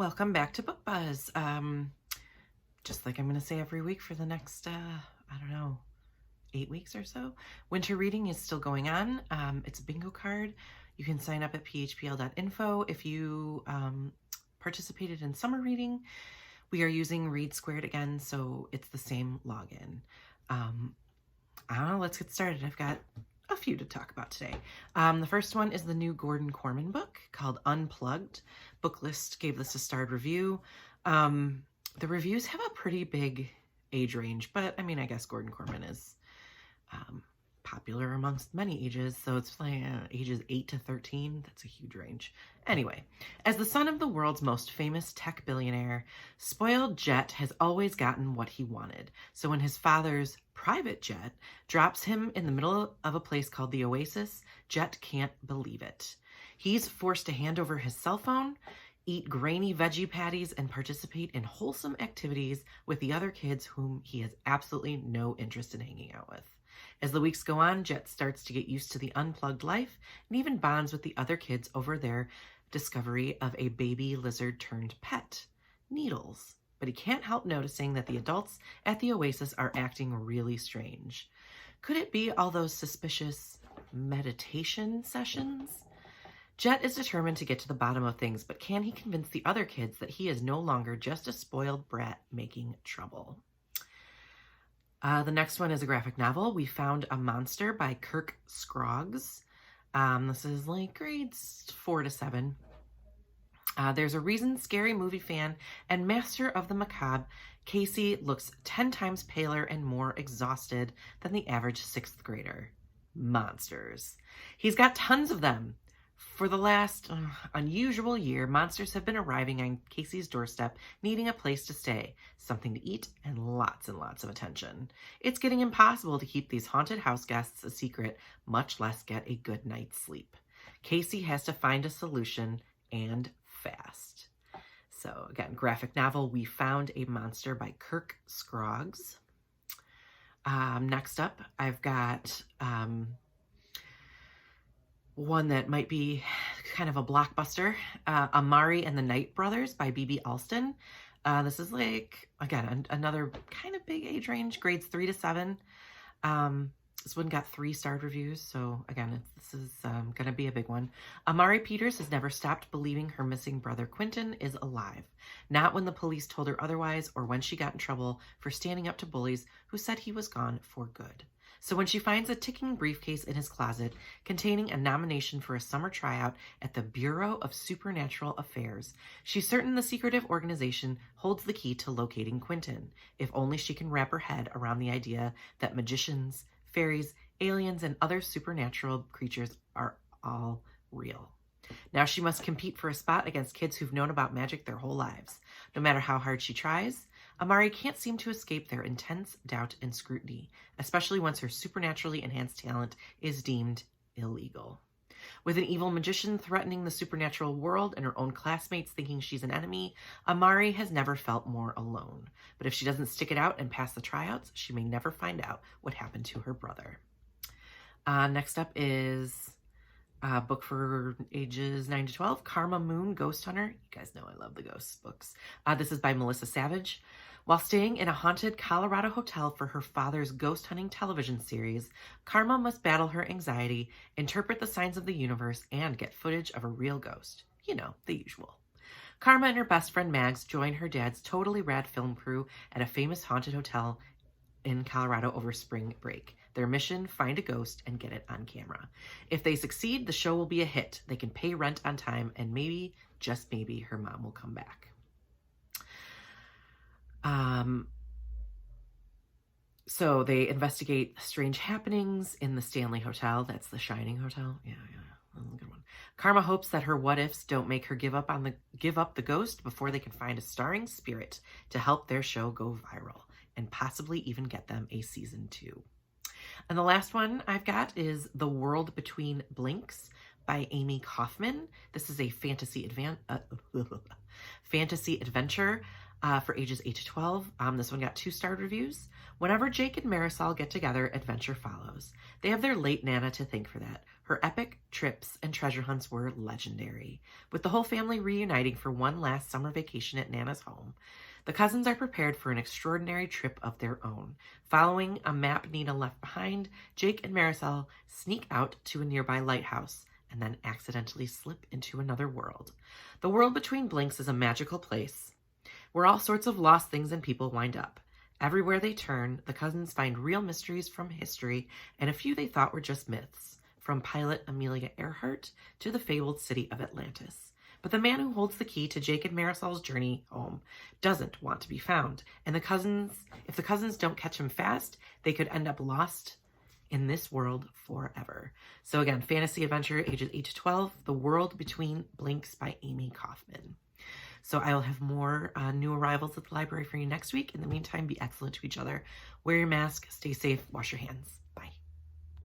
Welcome back to Book Buzz. Just like I'm going to say every week for the next, 8 weeks or so. Winter reading is still going on. It's a bingo card. You can sign up at phpl.info if you participated in summer reading. We are using Read Squared again, so it's the same login. I don't know, let's get started. I've got a few to talk about today. The first one is the new Gordon Korman book called Unplugged. Booklist gave this a starred review. The reviews have a pretty big age range, but I mean, I guess Gordon Korman is popular amongst many ages, so it's like ages 8 to 13. That's a huge range. Anyway, as the son of the world's most famous tech billionaire, spoiled Jet has always gotten what he wanted. So when his father's private jet drops him in the middle of a place called the Oasis, Jet can't believe it. He's forced to hand over his cell phone, eat grainy veggie patties, and participate in wholesome activities with the other kids whom he has absolutely no interest in hanging out with. As the weeks go on, Jet starts to get used to the unplugged life and even bonds with the other kids over their discovery of a baby lizard turned pet, Needles. But he can't help noticing that the adults at the Oasis are acting really strange. Could it be all those suspicious meditation sessions? Jet is determined to get to the bottom of things, but can he convince the other kids that he is no longer just a spoiled brat making trouble? The next one is a graphic novel, We Found a Monster by Kirk Scroggs. This is like grades 4 to 7. There's a reason scary movie fan and master of the macabre, Casey looks 10 times paler and more exhausted than the average 6th grader. Monsters. He's got tons of them. For the last unusual year, monsters have been arriving on Casey's doorstep, needing a place to stay, something to eat, and lots of attention. It's getting impossible to keep these haunted house guests a secret, much less get a good night's sleep. Casey has to find a solution, and fast. So again, graphic novel, We Found a Monster by Kirk Scroggs. Next up, I've got one that might be kind of a blockbuster, Amari and the Night Brothers by B.B. Alston. This is like, again, another kind of big age range, grades 3 to 7. This one got 3 starred reviews, so again, this is going to be a big one. Amari Peters has never stopped believing her missing brother Quentin is alive. Not when the police told her otherwise or when she got in trouble for standing up to bullies who said he was gone for good. So when she finds a ticking briefcase in his closet containing a nomination for a summer tryout at the Bureau of Supernatural Affairs, she's certain the secretive organization holds the key to locating Quentin, if only she can wrap her head around the idea that magicians, fairies, aliens, and other supernatural creatures are all real. Now she must compete for a spot against kids who've known about magic their whole lives. No matter how hard she tries, Amari can't seem to escape their intense doubt and scrutiny, especially once her supernaturally enhanced talent is deemed illegal. With an evil magician threatening the supernatural world and her own classmates thinking she's an enemy, Amari has never felt more alone. But if she doesn't stick it out and pass the tryouts, she may never find out what happened to her brother. Next up is a book for ages 9 to 12, Karma Moon Ghost Hunter. You guys know I love the ghost books. This is by Melissa Savage. While staying in a haunted Colorado hotel for her father's ghost hunting television series, Karma must battle her anxiety, interpret the signs of the universe, and get footage of a real ghost. You know, the usual. Karma and her best friend Mags join her dad's totally rad film crew at a famous haunted hotel in Colorado over spring break. Their mission, find a ghost and get it on camera. If they succeed, the show will be a hit. They can pay rent on time, and maybe, just maybe, her mom will come back. So they investigate strange happenings in the Stanley Hotel. That's the Shining Hotel. Yeah, that's a good one. Karma hopes that her what-ifs don't make her give up the ghost before they can find a starring spirit to help their show go viral and possibly even get them a season 2. And the last one I've got is The World Between Blinks by Amie Kaufman. This is a fantasy adventure. for ages 8 to 12. This one got 2-star reviews. Whenever Jake and Marisol get together, adventure follows. They have their late Nana to thank for that. Her epic trips and treasure hunts were legendary, with the whole family reuniting for one last summer vacation at Nana's home. The cousins are prepared for an extraordinary trip of their own. Following a map Nina left behind, Jake and Marisol sneak out to a nearby lighthouse and then accidentally slip into another world. The world between blinks is a magical place where all sorts of lost things and people wind up. Everywhere they turn, the cousins find real mysteries from history and a few they thought were just myths, from pilot Amelia Earhart to the fabled city of Atlantis. But the man who holds the key to Jake and Marisol's journey home doesn't want to be found, and if the cousins don't catch him fast, they could end up lost in this world forever. So again, fantasy adventure, ages 8 to 12, The World Between Blinks by Amie Kaufman. So I will have more new arrivals at the library for you next week. In the meantime, be excellent to each other. Wear your mask, stay safe, wash your hands.